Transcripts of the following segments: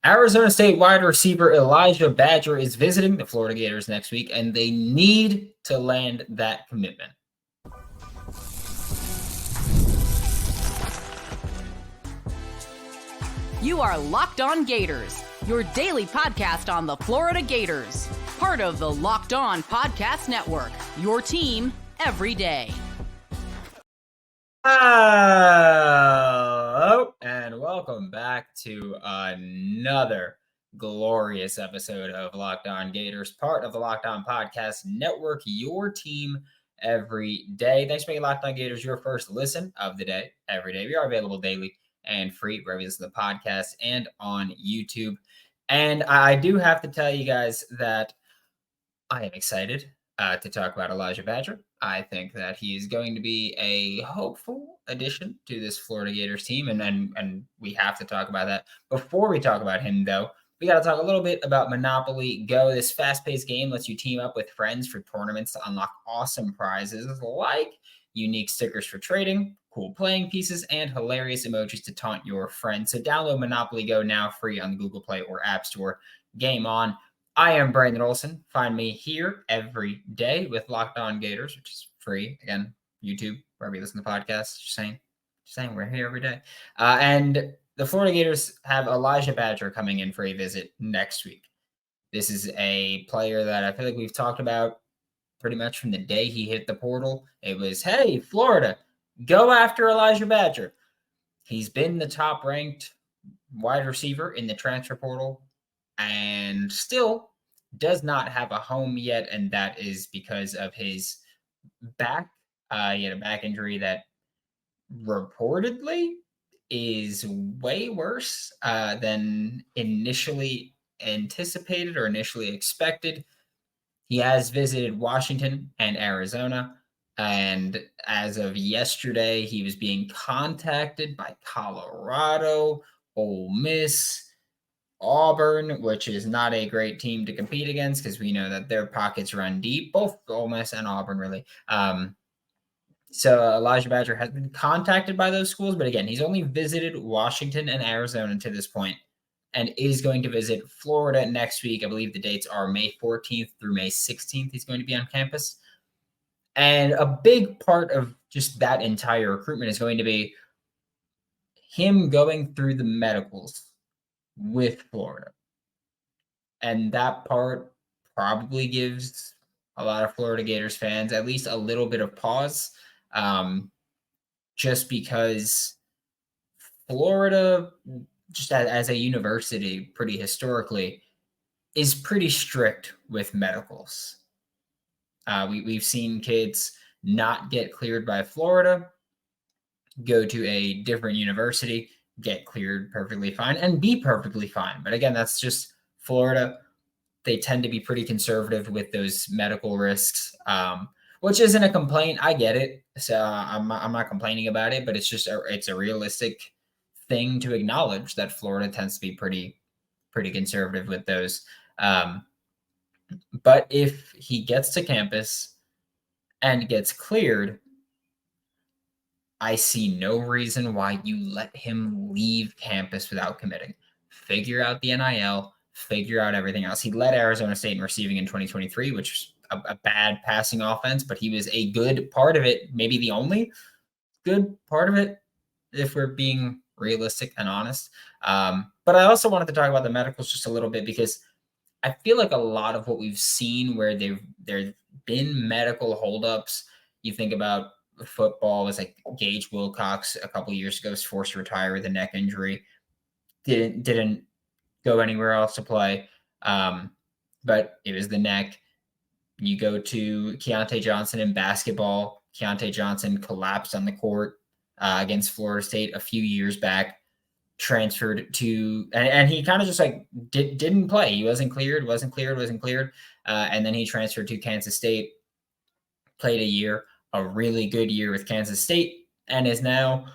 Arizona State wide receiver Elijhah Badger is visiting the Florida Gators next week, and they need to land that commitment. You are Locked On Gators, your daily podcast on the Florida Gators. Part of the Locked On Podcast Network, your team every day. Hello, and welcome back to another glorious episode of Locked On Gators, part of the Locked On Podcast Network, your team every day. Thanks for making Locked On Gators your first listen of the day every day. We are available daily and free wherever you listen to the podcast and on YouTube. And I do have to tell you guys that I am excited to talk about Elijhah Badger. I think that he is going to be a hopeful addition to this Florida Gators team, and we have to talk about that. Before we talk about him, though, we got to talk a little bit about Monopoly Go. This fast-paced game lets you team up with friends for tournaments to unlock awesome prizes like unique stickers for trading, cool playing pieces, and hilarious emojis to taunt your friends. So download Monopoly Go now free on the Google Play or App Store. Game on. I am Brandon Olsen. Find me here every day with Locked On Gators, which is free. Again, YouTube, wherever you listen to podcasts. Just saying we're here every day. And the Florida Gators have Elijhah Badger coming in for a visit next week. This is a player that I feel like we've talked about pretty much from the day he hit the portal. It was, hey, Florida, go after Elijhah Badger. He's been the top-ranked wide receiver in the transfer portal and still does not have a home yet, and that is because of his back. He had a back injury that reportedly is way worse than initially anticipated or initially expected. He has visited Washington and Arizona, and as of yesterday, he was being contacted by Colorado, Ole Miss, Auburn, which is not a great team to compete against because we know that their pockets run deep, both Ole Miss and Auburn, really. So Elijhah Badger has been contacted by those schools, but again, he's only visited Washington and Arizona to this point and is going to visit Florida next week. I believe the dates are May 14th through May 16th. He's going to be on campus. And a big part of just that entire recruitment is going to be him going through the medicals with Florida. And that part probably gives a lot of Florida Gators fans at least a little bit of pause, just because Florida, just as a university, pretty historically, is pretty strict with medicals. We've seen kids not get cleared by Florida, go to a different university, get cleared perfectly fine, and be perfectly fine. But again, that's just Florida. They tend to be pretty conservative with those medical risks, which isn't a complaint. I get it. So I'm not complaining about it, but it's just it's a realistic thing to acknowledge that Florida tends to be pretty conservative with those. But if he gets to campus and gets cleared, I see no reason why you let him leave campus without committing. Figure out the NIL, figure out everything else. He led Arizona State in receiving in 2023, which was a bad passing offense, but he was a good part of it, maybe the only good part of it, if we're being realistic and honest. But I also wanted to talk about the medicals just a little bit because I feel like a lot of what we've seen where there's been medical holdups, you think about football was like Gage Wilcox a couple years ago was forced to retire with a neck injury. Didn't go anywhere else to play. But it was the neck. You go to Keontae Johnson in basketball. Keontae Johnson collapsed on the court against Florida State a few years back, transferred to, and he kind of just like didn't play. He wasn't cleared. And then he transferred to Kansas State, played a year, a really good year with Kansas State, and is now, I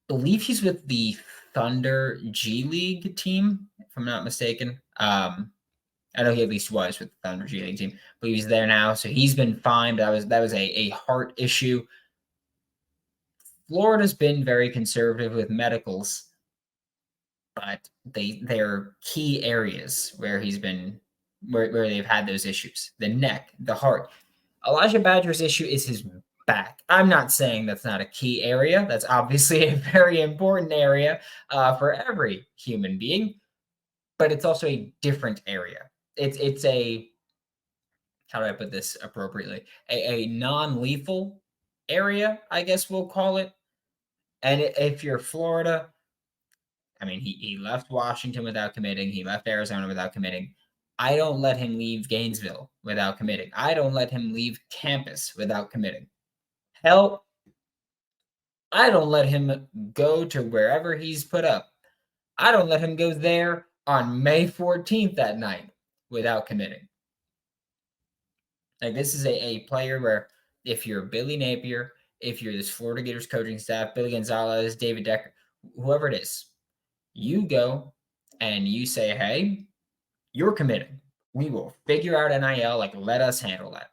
believe he's with the Thunder G League team, if I'm not mistaken. I know he at least was with the Thunder G League team, but he's there now, so he's been fine. That was a heart issue. Florida's been very conservative with medicals, but they're key areas where he's been where they've had those issues. The neck, the heart. Elijhah Badger's issue is his back. I'm not saying that's not a key area. That's obviously a very important area for every human being, but it's also a different area. It's a, how do I put this appropriately? A non-lethal area, I guess we'll call it. And if you're Florida, I mean, he left Washington without committing. He left Arizona without committing. I don't let him leave Gainesville without committing. I don't let him leave campus without committing. Hell, I don't let him go to wherever he's put up. I don't let him go there on May 14th that night without committing. Like, this is a player where if you're Billy Napier, if you're this Florida Gators coaching staff, Billy Gonzalez, David Decker, whoever it is, you go and you say, hey, you're committing. We will figure out NIL. Like, let us handle that.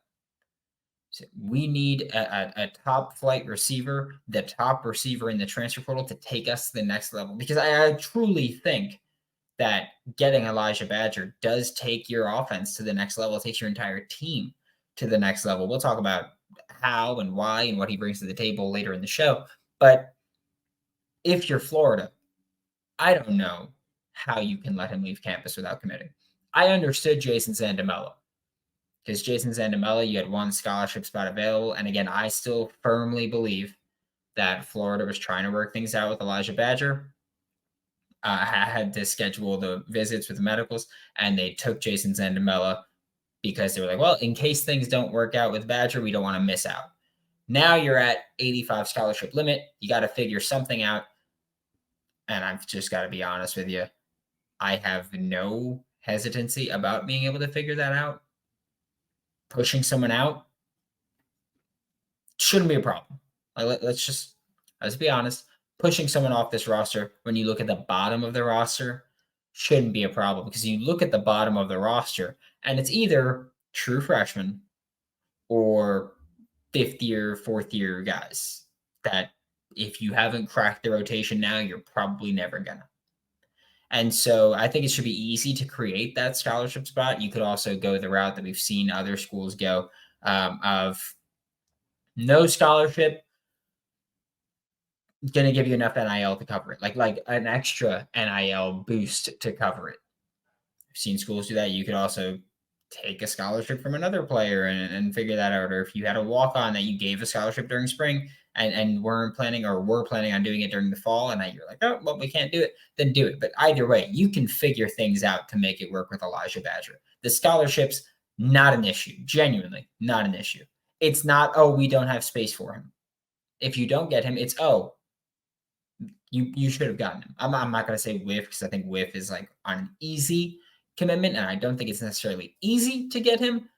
So we need a top flight receiver, the top receiver in the transfer portal to take us to the next level. Because I truly think that getting Elijhah Badger does take your offense to the next level. It takes your entire team to the next level. We'll talk about how and why and what he brings to the table later in the show. But if you're Florida, I don't know how you can let him leave campus without committing. I understood Jason Zandamela, because Jason Zandamela, you had one scholarship spot available. And again, I still firmly believe that Florida was trying to work things out with Elijhah Badger. Had to schedule the visits with the medicals, and they took Jason Zandamela because they were like, well, in case things don't work out with Badger, we don't want to miss out. Now you're at 85 scholarship limit. You got to figure something out. And I've just got to be honest with you. I have no hesitancy about being able to figure that out. Pushing someone out shouldn't be a problem. Like, let's be honest. Pushing someone off this roster, when you look at the bottom of the roster, shouldn't be a problem, because you look at the bottom of the roster and it's either true freshmen or fifth year, fourth year guys that if you haven't cracked the rotation now, you're probably never gonna. And so I think it should be easy to create that scholarship spot. You could also go the route that we've seen other schools go of no scholarship, going to give you enough NIL to cover it, like an extra NIL boost to cover it. I've seen schools do that. You could also take a scholarship from another player and figure that out. Or if you had a walk-on that you gave a scholarship during spring and were planning on doing it during the fall, and now you're like, oh, well, we can't do it, then do it. But either way, you can figure things out to make it work with Elijhah Badger. The scholarships, not an issue. Genuinely, not an issue. It's not, oh, we don't have space for him. If you don't get him, it's, oh, you should have gotten him. I'm not going to say whiff, because I think whiff is like on an easy commitment, and I don't think it's necessarily easy to get him,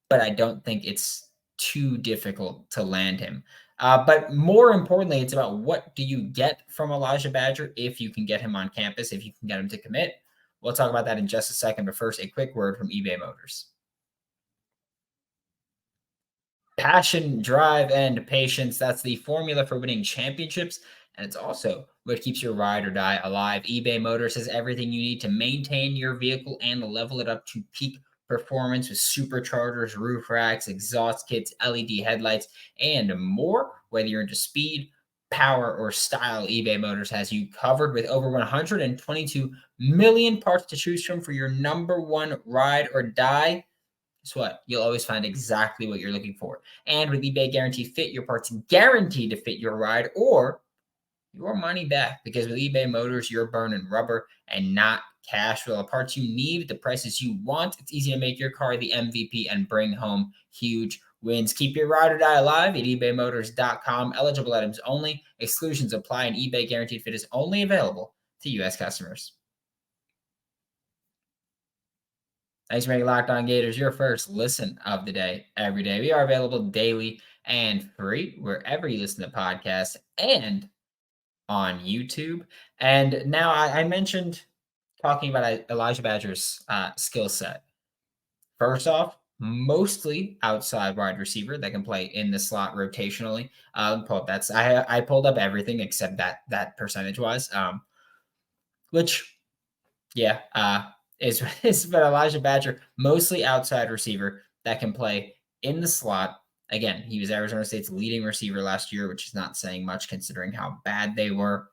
but I don't think it's too difficult to land him. But more importantly, it's about what do you get from Elijhah Badger if you can get him on campus, if you can get him to commit. We'll talk about that in just a second, but first, a quick word from eBay Motors. Passion, drive, and patience. That's the formula for winning championships, and it's also what keeps your ride or die alive. eBay Motors has everything you need to maintain your vehicle and level it up to peak performance with superchargers, roof racks, exhaust kits, LED headlights, and more. Whether you're into speed, power, or style, eBay Motors has you covered with over 122 million parts to choose from for your number one ride or die. Guess what? You'll always find exactly what you're looking for. And with eBay Guaranteed Fit, your parts guaranteed to fit your ride or your money back, because with eBay Motors, you're burning rubber and not cash. For the parts you need, the prices you want, it's easy to make your car the MVP and bring home huge wins. Keep your ride or die alive at ebaymotors.com. Eligible items only. Exclusions apply, and eBay Guaranteed Fit is only available to U.S. customers. Thanks for making Locked On Gators your first listen of the day every day. We are available daily and free wherever you listen to podcasts and on YouTube. And now I mentioned talking about Elijhah Badger's skill set. First off, mostly outside wide receiver that can play in the slot rotationally. Pull up I pulled up everything except that percentage wise, which Yeah, it's been Elijhah Badger, mostly outside receiver that can play in the slot. Again, he was Arizona State's leading receiver last year, which is not saying much considering how bad they were.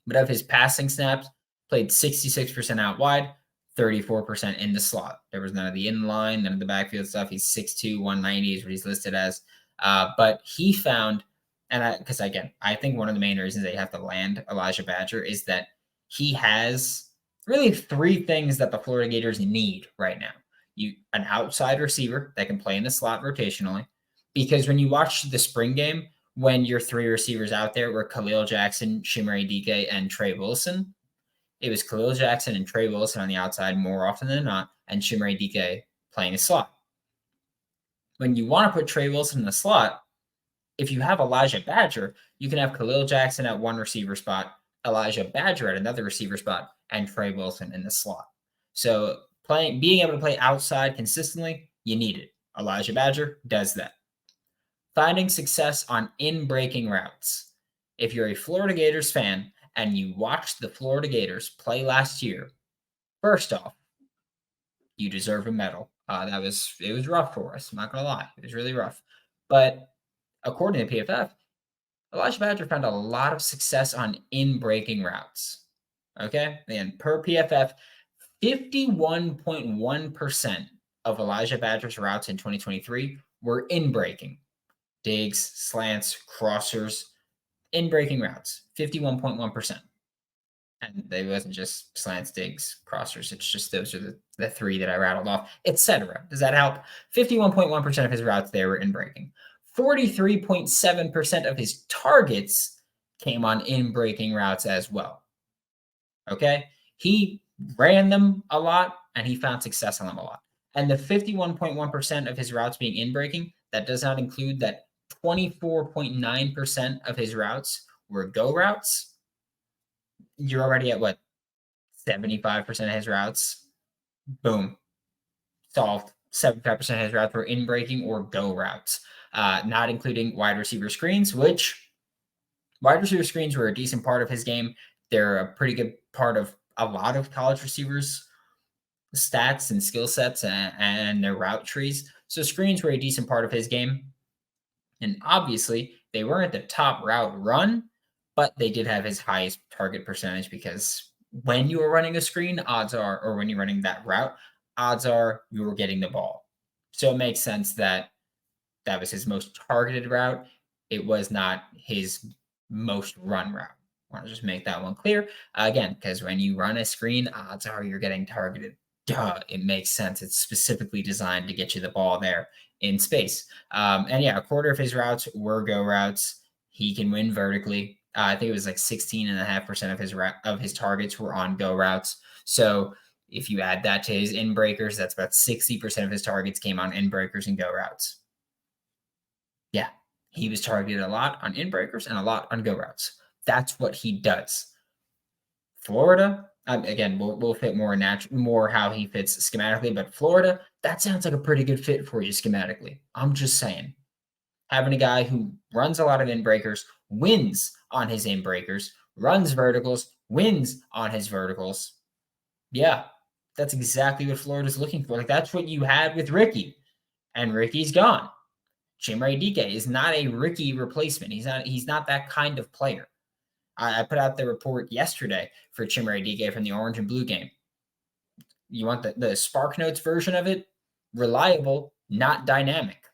But of his passing snaps, played 66% out wide, 34% in the slot. There was none of the in-line, none of the backfield stuff. He's 6'2", 190 is what he's listed as. But he found, because again, I think one of the main reasons they have to land Elijhah Badger is that he has really three things that the Florida Gators need right now. An outside receiver that can play in the slot rotationally, because when you watch the spring game, when your three receivers out there were Khalil Jackson, Chimere Dike, and Trey Wilson, it was Khalil Jackson and Trey Wilson on the outside more often than not, and Chimere Dike playing a slot. When you want to put Trey Wilson in the slot, if you have Elijhah Badger, you can have Khalil Jackson at one receiver spot, Elijhah Badger at another receiver spot, and Trey Wilson in the slot. So being able to play outside consistently, you need it. Elijhah Badger does that. Finding success on in-breaking routes. If you're a Florida Gators fan and you watched the Florida Gators play last year, first off, you deserve a medal. It was rough for us. I'm not gonna lie, it was really rough. But according to PFF, Elijhah Badger found a lot of success on in-breaking routes. Okay, and per PFF, 51.1% of Elijhah Badger's routes in 2023 were in-breaking. Digs, slants, crossers, in-breaking routes, 51.1%. And they wasn't just slants, digs, crossers. It's just those are the three that I rattled off, etc. Does that help? 51.1% of his routes there were in-breaking. 43.7% of his targets came on in-breaking routes as well. Okay? He ran them a lot, and he found success on them a lot. And the 51.1% of his routes being in-breaking, that does not include that 24.9% of his routes were go routes. You're already at what? 75% of his routes. Boom. Solved. 75% of his routes were in breaking or go routes. Not including wide receiver screens, which wide receiver screens were a decent part of his game. They're a pretty good part of a lot of college receivers' stats and skill sets and their route trees. So screens were a decent part of his game. And obviously, they weren't the top route run, but they did have his highest target percentage because when you are running a screen, odds are, or when you're running that route, odds are you were getting the ball. So it makes sense that that was his most targeted route. It was not his most run route. I want to just make that one clear. Again, because when you run a screen, odds are you're getting targeted. Duh, it makes sense. It's specifically designed to get you the ball there in space. And yeah, a quarter of his routes were go routes. He can win vertically. I think it was like 16.5% of his targets were on go routes. So if you add that to his in breakers, that's about 60% of his targets came on in breakers and go routes. Yeah, he was targeted a lot on in breakers and a lot on go routes. That's what he does. Florida, again, we'll fit more how he fits schematically, but Florida, that sounds like a pretty good fit for you schematically. I'm just saying. Having a guy who runs a lot of in breakers, wins on his in breakers, runs verticals, wins on his verticals. Yeah, that's exactly what Florida's looking for. Like that's what you had with Ricky, and Ricky's gone. Chimere Dike is not a Ricky replacement. He's not that kind of player. I put out the report yesterday for Chimere Dike from the Orange and Blue game. You want the Spark Notes version of it? Reliable, not dynamic,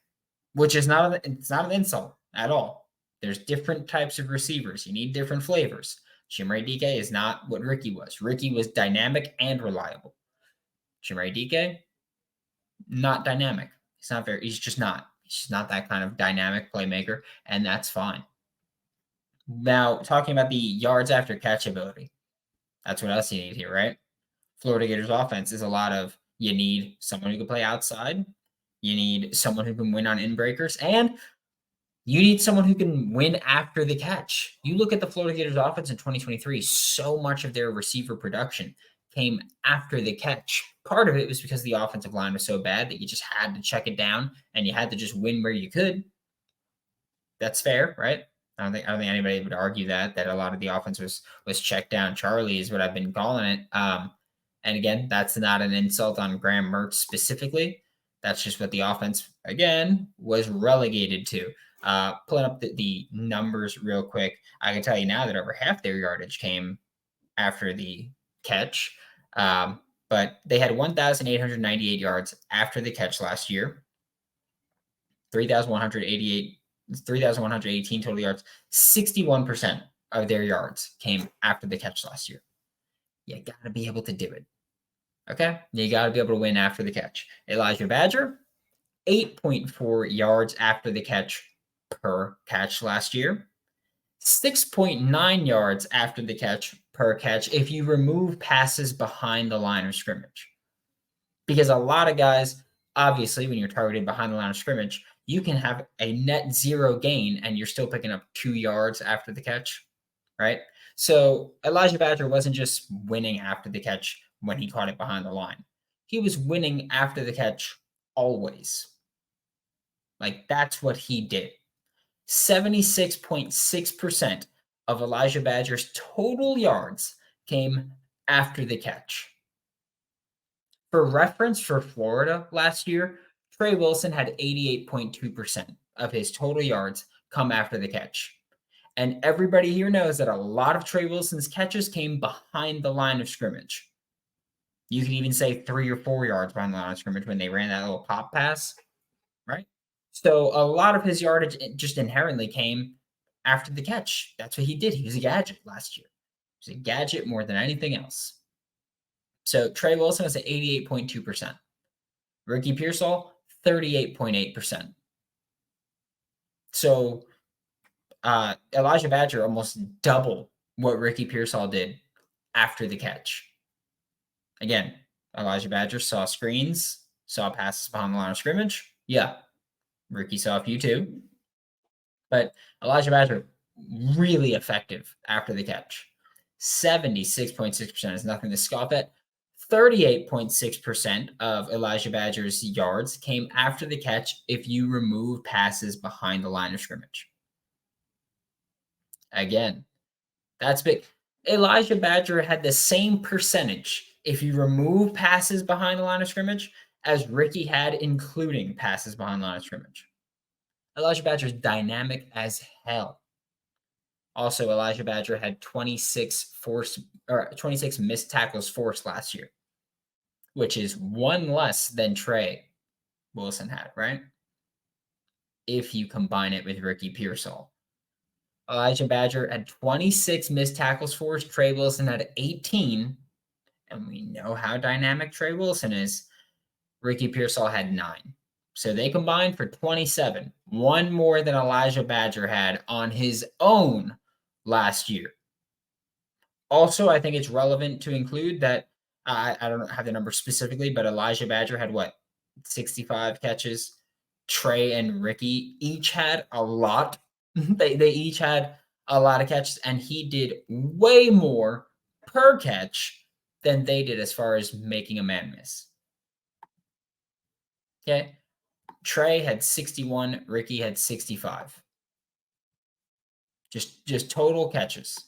which is it's not an insult at all. There's different types of receivers. You need different flavors. Chimere Dike is not what Ricky was. Ricky was dynamic and reliable. Chimere Dike, not dynamic. He's just not that kind of dynamic playmaker, and that's fine. Now, talking about the yards after catch ability, that's what else you need here, right? Florida Gators offense is a lot of you need someone who can play outside, you need someone who can win on in breakers, and you need someone who can win after the catch. You look at the Florida Gators offense in 2023, so much of their receiver production came after the catch. Part of it was because the offensive line was so bad that you just had to check it down and you had to just win where you could. That's fair, right? I don't think anybody would argue that a lot of the offense was checked down. Charlie is what I've been calling it. And again, that's not an insult on Graham Mertz specifically. That's just what the offense, again, was relegated to. Pulling up the numbers real quick, I can tell you now that over half their yardage came after the catch. But they had 1,898 yards after the catch last year, 3,118 total yards. 61% of their yards came after the catch last year. You got to be able to do it. Okay? You got to be able to win after the catch. Elijhah Badger, 8.4 yards after the catch per catch last year. 6.9 yards after the catch per catch if you remove passes behind the line of scrimmage. Because a lot of guys, obviously, when you're targeted behind the line of scrimmage, you can have a net zero gain and you're still picking up 2 yards after the catch, right? So Elijhah Badger wasn't just winning after the catch when he caught it behind the line. He was winning after the catch always. Like, that's what he did. 76.6% of Elijhah Badger's total yards came after the catch. For reference, for Florida last year, Trey Wilson had 88.2% of his total yards come after the catch. And everybody here knows that a lot of Trey Wilson's catches came behind the line of scrimmage. You could even say 3 or 4 yards behind the line of scrimmage when they ran that little pop pass, right? So a lot of his yardage just inherently came after the catch. That's what he did. He was a gadget last year. He was a gadget more than anything else. So Trey Wilson was at 88.2%. Ricky Pearsall, 38.8%. So Elijhah Badger almost double what Ricky Pearsall did after the catch. Again, Elijhah Badger saw screens, saw passes behind the line of scrimmage. Yeah, Ricky saw a few too. But Elijhah Badger, really effective after the catch. 76.6% is nothing to scoff at. 38.6% of Elijhah Badger's yards came after the catch if you remove passes behind the line of scrimmage. Again, that's big. Elijhah Badger had the same percentage if you remove passes behind the line of scrimmage as Ricky had, including passes behind the line of scrimmage. Elijhah Badger is dynamic as hell. Also, Elijhah Badger had 26 missed tackles forced last year, which is one less than Trey Wilson had, right? If you combine it with Ricky Pearsall. Elijhah Badger had 26 missed tackles forced. Trey Wilson had 18. And we know how dynamic Trey Wilson is. Ricky Pearsall had 9. So they combined for 27. One more than Elijhah Badger had on his own last year. Also, I think it's relevant to include that I don't have the number specifically, but Elijhah Badger had 65 catches. Trey and Ricky each had a lot. They each had a lot of catches, and he did way more per catch than they did as far as making a man miss. Okay. Trey had 61, Ricky had 65. Just total catches.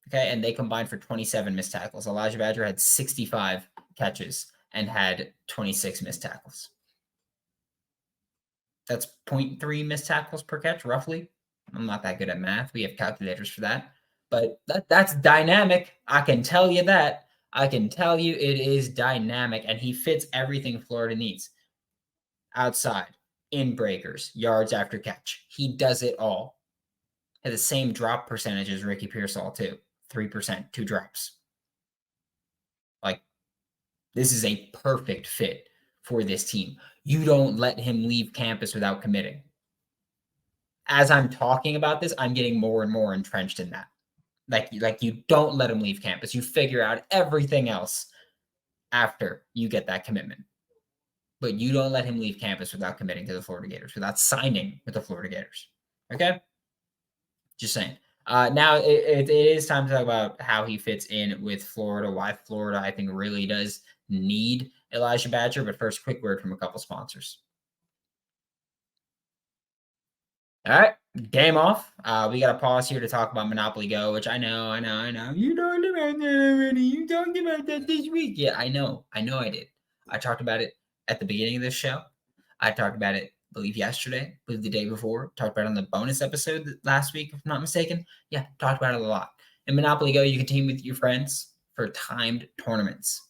Okay, and they combined for 27 missed tackles. Elijhah Badger had 65 catches and had 26 missed tackles. That's 0.3 missed tackles per catch, roughly. I'm not that good at math. We have calculators for that. But that's dynamic. I can tell you that. I can tell you it is dynamic, and he fits everything Florida needs. Outside, in breakers, yards after catch. He does it all. Has the same drop percentage as Ricky Pearsall, too. 3%, 2 drops. This is a perfect fit for this team. You don't let him leave campus without committing. As I'm talking about this, I'm getting more and more entrenched in that. Like you don't let him leave campus. You figure out everything else after you get that commitment. But you don't let him leave campus without committing to the Florida Gators, without signing with the Florida Gators. Okay? Just saying. Now it is time to talk about how he fits in with Florida, why Florida, I think, really does need Elijhah Badger. But first, quick word from a couple sponsors. All right, game off. We got to pause here to talk about Monopoly Go, which I know. You talked about that already. You talked about that this week. Yeah, I know I did. I talked about it at the beginning of this show. I talked about it, I believe yesterday, I believe the day before. Talked about it on the bonus episode last week, if I'm not mistaken. Yeah, talked about it a lot. In Monopoly Go, you can team with your friends for timed tournaments.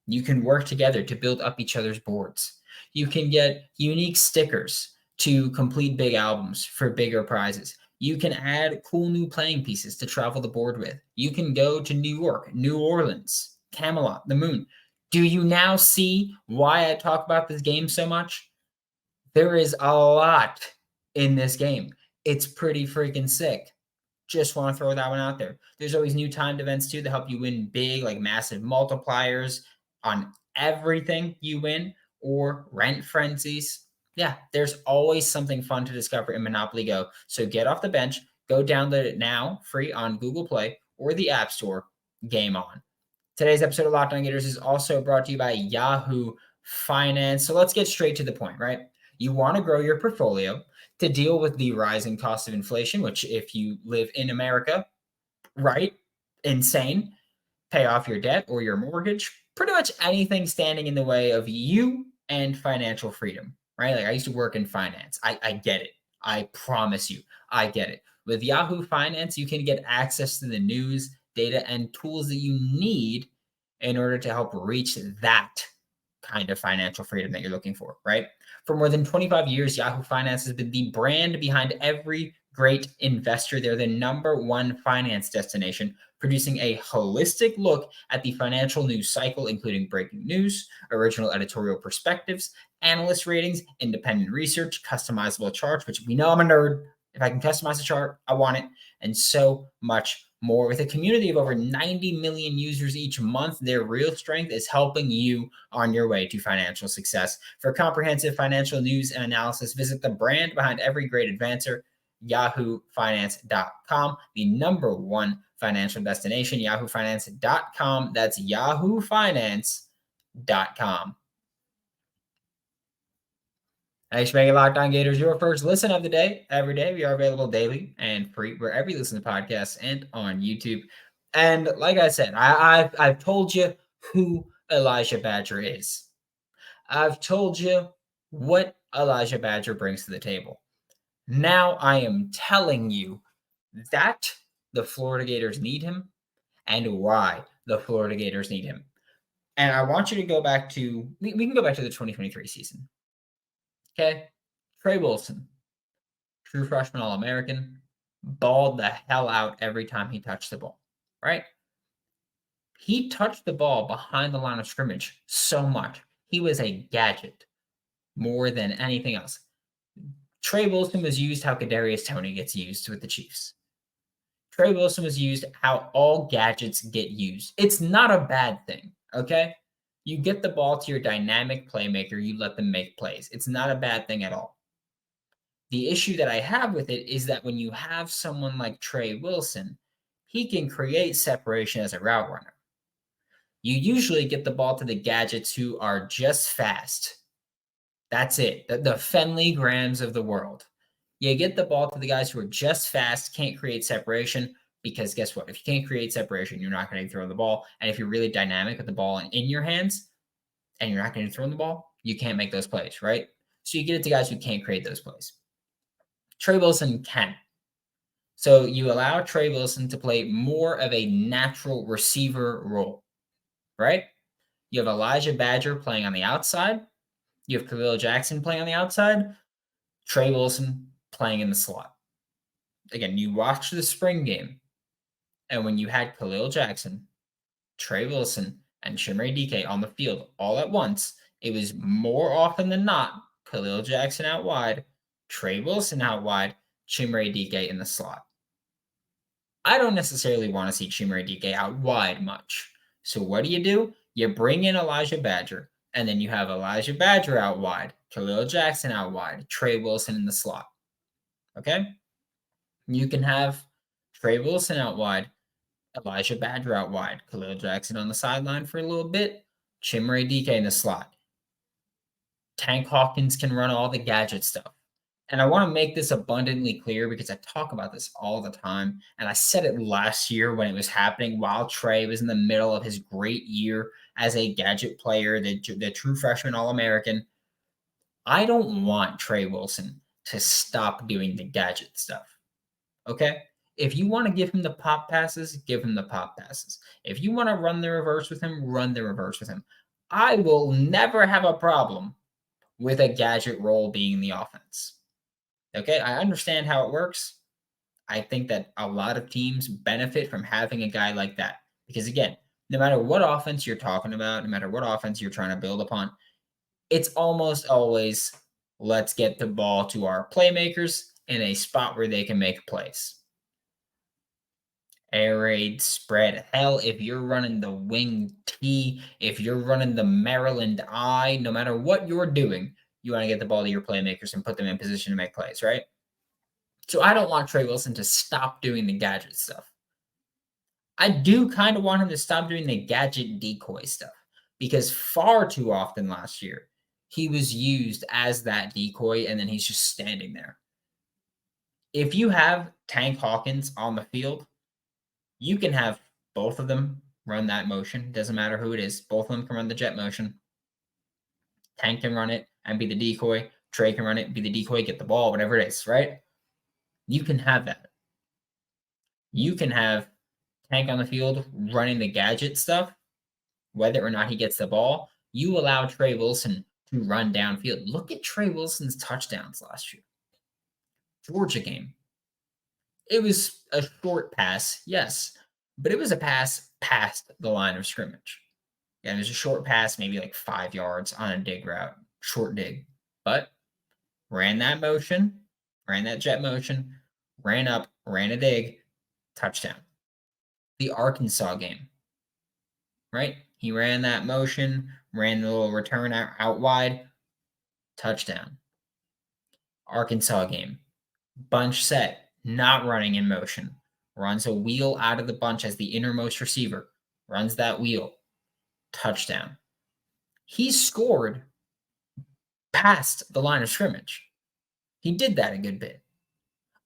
You can work together to build up each other's boards. You can get unique stickers to complete big albums for bigger prizes. You can add cool new playing pieces to travel the board with. You can go to New York, New Orleans, Camelot, the Moon. Do you now see why I talk about this game so much? There is a lot in this game. It's pretty freaking sick. Just want to throw that one out there. There's always new timed events too that help you win big, like massive multipliers on everything you win, or rent frenzies. Yeah, there's always something fun to discover in Monopoly Go. So get off the bench, go download it now, free on Google Play or the App Store. Game on. Today's episode of Locked On Gators is also brought to you by Yahoo Finance. So let's get straight to the point, right? You want to grow your portfolio to deal with the rising cost of inflation, which if you live in America, right? Insane. Pay off your debt or your mortgage, pretty much anything standing in the way of you and financial freedom, right? Like I used to work in finance. I get it. I promise you, I get it. With Yahoo Finance, you can get access to the news, data, and tools that you need in order to help reach that kind of financial freedom that you're looking for, right? For more than 25 years, Yahoo Finance has been the brand behind every great investor. They're the number one finance destination, producing a holistic look at the financial news cycle, including breaking news, original editorial perspectives, analyst ratings, independent research, customizable charts, which we know I'm a nerd. If I can customize a chart, I want it, and so much more. With a community of over 90 million users each month, their real strength is helping you on your way to financial success. For comprehensive financial news and analysis, visit the brand behind every great advancer, yahoofinance.com, the number one financial destination, yahoofinance.com. That's yahoofinance.com. Thanks for making Locked On Gators your first listen of the day. Every day, we are available daily and free wherever you listen to podcasts and on YouTube. And like I said, I've told you who Elijhah Badger is. I've told you what Elijhah Badger brings to the table. Now I am telling you that the Florida Gators need him and why the Florida Gators need him. And I want you to go back to, we can go back to the 2023 season. Okay. Trey Wilson, true freshman All-American, balled the hell out every time he touched the ball, right? He touched the ball behind the line of scrimmage so much. He was a gadget more than anything else. Trey Wilson was used how Kadarius Toney gets used with the Chiefs. Trey Wilson was used how all gadgets get used. It's not a bad thing, okay? You get the ball to your dynamic playmaker, you let them make plays. It's not a bad thing at all. The issue that I have with it is that when you have someone like Trey Wilson, he can create separation as a route runner. You usually get the ball to the gadgets who are just fast. That's it. The Fenley Grahams of the world. You get the ball to the guys who are just fast, can't create separation, because guess what? If you can't create separation, you're not going to throw the ball. And if you're really dynamic with the ball in your hands and you're not going to throw the ball, you can't make those plays, right? So you get it to guys who can't create those plays. Trey Wilson can. So you allow Trey Wilson to play more of a natural receiver role, right? You have Elijhah Badger playing on the outside. You have Khalil Jackson playing on the outside. Trey Wilson playing in the slot. Again, you watch the spring game, and when you had Khalil Jackson, Trey Wilson, and Chimere Dike on the field all at once, it was more often than not Khalil Jackson out wide, Trey Wilson out wide, Chimere Dike in the slot. I don't necessarily want to see Chimere Dike out wide much. So what do? You bring in Elijhah Badger, and then you have Elijhah Badger out wide, Khalil Jackson out wide, Trey Wilson in the slot. Okay? You can have Trey Wilson out wide, Elijhah Badger out wide, Khalil Jackson on the sideline for a little bit, Chimere Dike in the slot. Tank Hawkins can run all the gadget stuff. And I want to make this abundantly clear because I talk about this all the time. And I said it last year when it was happening while Trey was in the middle of his great year as a gadget player, the true freshman All-American. I don't want Trey Wilson to stop doing the gadget stuff. Okay? If you want to give him the pop passes, give him the pop passes. If you want to run the reverse with him, run the reverse with him. I will never have a problem with a gadget role being the offense. Okay, I understand how it works. I think that a lot of teams benefit from having a guy like that. Because again, no matter what offense you're talking about, no matter what offense you're trying to build upon, it's almost always let's get the ball to our playmakers in a spot where they can make plays. Air raid, spread. Hell, if you're running the wing T, if you're running the Maryland I, no matter what you're doing, you want to get the ball to your playmakers and put them in position to make plays, right? So I don't want Trey Wilson to stop doing the gadget stuff. I do kind of want him to stop doing the gadget decoy stuff because far too often last year, he was used as that decoy and then he's just standing there. If you have Tank Hawkins on the field, you can have both of them run that motion. Doesn't matter who it is. Both of them can run the jet motion. Tank can run it and be the decoy. Trey can run it, be the decoy, get the ball, whatever it is, right? You can have that. You can have Tank on the field running the gadget stuff, whether or not he gets the ball. You allow Trey Wilson to run downfield. Look at Trey Wilson's touchdowns last year. Georgia game. It was a short pass, yes, but it was a pass past the line of scrimmage. Yeah, it was a short pass, maybe like 5 yards on a dig route, short dig, but ran that motion, ran that jet motion, ran up, ran a dig, touchdown. The Arkansas game, right? He ran that motion, ran the little return out wide, touchdown. Arkansas game, bunch set, not running in motion, runs a wheel out of the bunch as the innermost receiver, runs that wheel, touchdown. He scored past the line of scrimmage. He did that a good bit.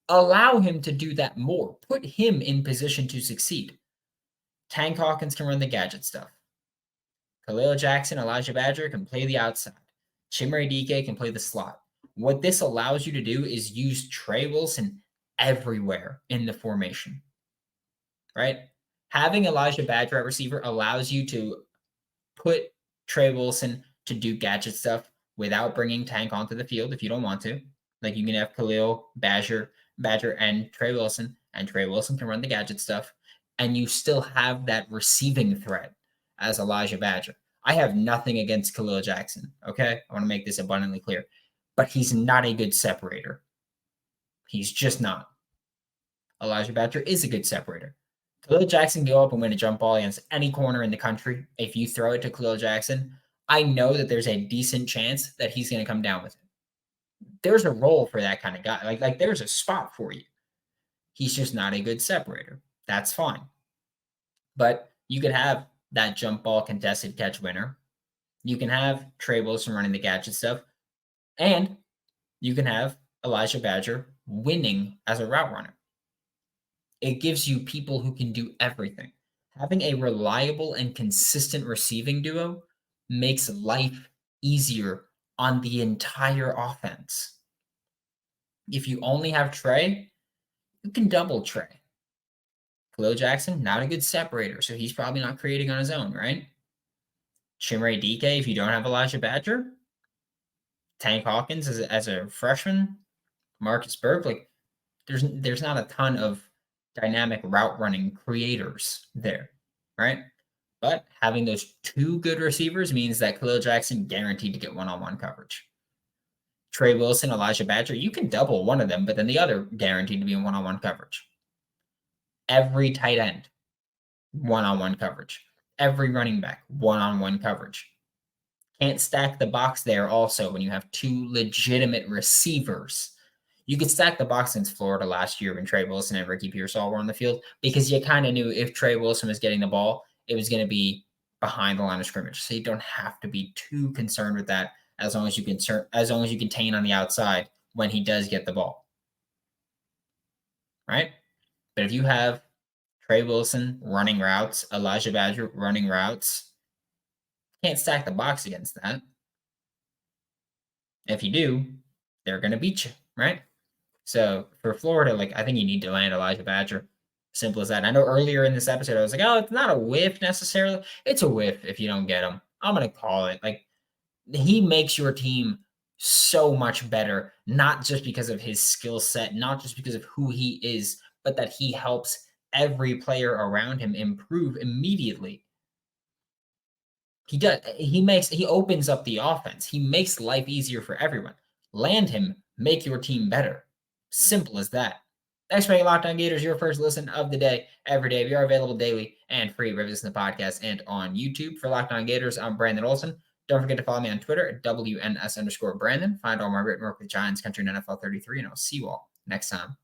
Allow him to do that more. Put him in position to succeed. Tank Hawkins can run the gadget stuff. Khalil Jackson, Elijhah Badger can play the outside. Chimere Dike can play the slot. What this allows you to do is use Trey Wilson everywhere in the formation, right? Having Elijhah Badger at receiver allows you to put Trey Wilson to do gadget stuff without bringing Tank onto the field if you don't want to. Like you can have Khalil, Badger, and Trey Wilson can run the gadget stuff, and you still have that receiving threat as Elijhah Badger. I have nothing against Khalil Jackson, okay? I want to make this abundantly clear. But he's not a good separator. He's just not. Elijhah Badger is a good separator. Khalil Jackson can go up and win a jump ball against any corner in the country. If you throw it to Khalil Jackson, I know that there's a decent chance that he's going to come down with it. There's a role for that kind of guy. Like there's a spot for you. He's just not a good separator. That's fine. But you could have that jump ball contested catch winner. You can have Trey Wilson running the gadget stuff. And you can have Elijhah Badger winning as a route runner. It gives you people who can do everything. Having a reliable and consistent receiving duo makes life easier on the entire offense. If you only have Trey, you can double Trey. Khalil Jackson, not a good separator, so he's probably not creating on his own, right? Chimere Dike, if you don't have Elijhah Badger. Tank Hawkins as a freshman. Marcus Burke, like there's not a ton of dynamic route running creators there, right? But having those two good receivers means that Khalil Jackson guaranteed to get one-on-one coverage. Trey Wilson, Elijhah Badger, you can double one of them, but then the other guaranteed to be in one-on-one coverage. Every tight end, one-on-one coverage. Every running back, one-on-one coverage. Can't stack the box there also when you have two legitimate receivers. You could stack the box against Florida last year when Trey Wilson and Ricky Pearsall were on the field because you kind of knew if Trey Wilson was getting the ball, it was going to be behind the line of scrimmage. So you don't have to be too concerned with that as long as you contain on the outside when he does get the ball. Right? But if you have Trey Wilson running routes, Elijhah Badger running routes, can't stack the box against that. If you do, they're going to beat you, right? So for Florida, like, I think you need to land Elijhah Badger. Simple as that. And I know earlier in this episode, I was like, oh, it's not a whiff necessarily. It's a whiff if you don't get him. I'm going to call it. Like, he makes your team so much better, not just because of his skill set, not just because of who he is, but that he helps every player around him improve immediately. He does. He opens up the offense. He makes life easier for everyone. Land him, make your team better. Simple as that. Thanks for making Locked On Gators your first listen of the day every day. We are available daily and free wherever you listen to the podcast and on YouTube. For Locked On Gators, I'm Brandon Olsen. Don't forget to follow me on Twitter at WNS_Brandon. Find all my written work with Giants Country and NFL 33, and I'll see you all next time.